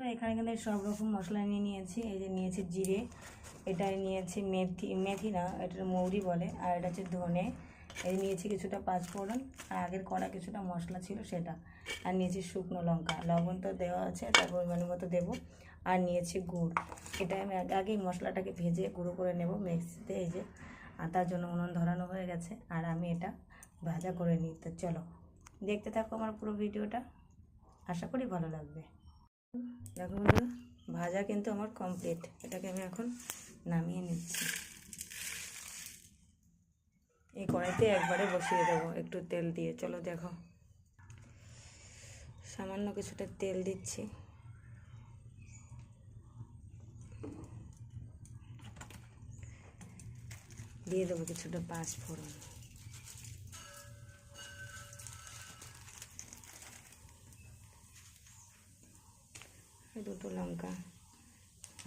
এখানে কিন্তু সব রকম মশলা নিয়ে নিয়েছি। এই যে নিয়েছি জিরে, এটাই নিয়েছি মেথি না, এটা মৌরি বলে, আর এটা হচ্ছে ধনে। এই নিয়েছি কিছুটা পাঁচফোড়ন, আর আগের করা কিছুটা মশলা ছিল সেটা, আর নিয়েছি শুকনো লঙ্কা। লবণ তো দেওয়া আছে, তার পরিমাণ মতো দেবো। আর নিয়েছি গুড়। এটা আমি আগেই মশলাটাকে ভেজে গুঁড়ো করে নেব মিক্সিতে। এই যে আর তার জন্য উনুন ধরানো হয়ে গেছে, আর আমি এটা ভাজা করে নিই। তো চলো দেখতে থাকো আমার পুরো ভিডিওটা, আশা করি ভালো লাগবে। দেখো বন্ধুরা, ভাজা কিন্তু আমার কমপ্লিট। এটাকে আমি এখন নামিয়ে নিচ্ছি। এই কড়াইতে একবারে বসিয়ে দেবো একটু তেল দিয়ে। চলো দেখো, সামান্য কিছুটা তেল দিচ্ছি। দিয়ে দেবো কিছুটা পাঁচফোড়ন, দুটো লঙ্কা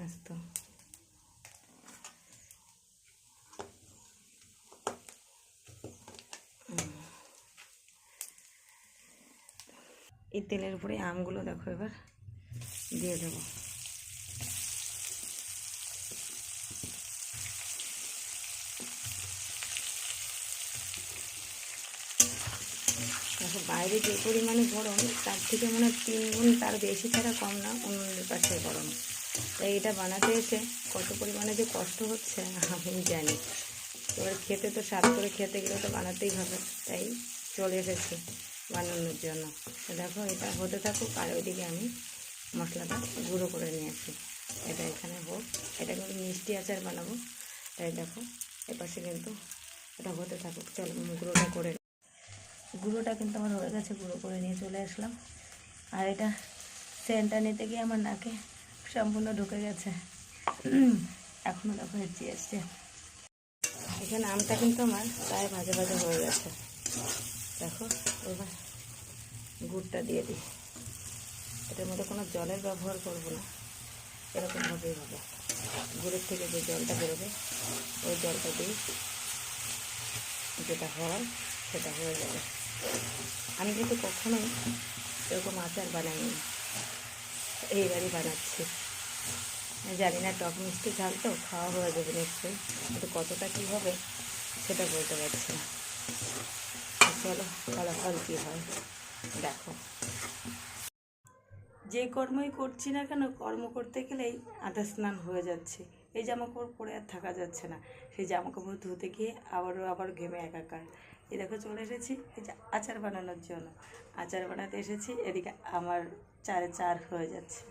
আস্ত, এই তেলের উপরে আমগুলো দেখো এবার দিয়ে দেবো। দেখো বাইরে যে পরিমাণে গরম, তার থেকে মনে হয় 3 গুণ তার বেশি ছাড়া কম না অন্যের পাশে গরম। তাই এটা বানাতে এসে কত পরিমাণে যে কষ্ট হচ্ছে আমি জানি। এবার খেতে তো স্বাদ করে খেতে গেলে তো বানাতেই হবে, তাই চলে এসেছি বানানোর জন্য। তো দেখো এটা হতে থাকুক, আর ওইদিকে আমি মশলাটা গুঁড়ো করে নিয়ে আসি। এটা এখানে হোক, এটা কিন্তু মিষ্টি আচার বানাবো, তাই দেখো এপাশে কিন্তু এটা হতে থাকুক। চলো গুঁড়োটা করে, গুঁড়োটা কিন্তু আমার হয়ে গেছে, গুঁড়ো করে নিয়ে চলে আসলাম। আর এটা সেন্টটা নিতে গিয়ে আমার নাকে সম্পূর্ণ ঢুকে গেছে, এখনও দেখো হেঁচে আসছে। এখানে আমটা কিন্তু আমার প্রায় ভাজা ভাজা হয়ে গেছে। দেখো এবার গুড়টা দিয়ে দিই। এটার মধ্যে কোনো জলের ব্যবহার করব না, এরকমভাবেই হবে। গুড়ের থেকে যে জলটা বেরোবে ওই জলটা দিই, যেটা হয় সেটা হয়ে যাবে। আমি কিন্তু কখনোই এরকম আচার বানাইনি, এইবারই বানাচ্ছি। জানি না টক মিষ্টি ঝাল তো খাওয়া হয়ে যাবে নিশ্চয়ই, কিন্তু কতটা কী হবে সেটা বলতে পারছি না। চলো ফলাফল কী হয় দেখো। যে কর্মই করছি না কেন, কর্ম করতে গেলেই আধা স্নান হয়ে যাচ্ছে। এই জামাকাপড় পরে আর থাকা যাচ্ছে না, সেই জামাকাপড় ধুতে গিয়ে আবার ঘেমে একাকার। এই দেখো চলে এসেছি এই যে আচার বানানোর জন্য। আচার বানাতে এসেছি, এদিকে আমার চারে চার হয়ে যাচ্ছে।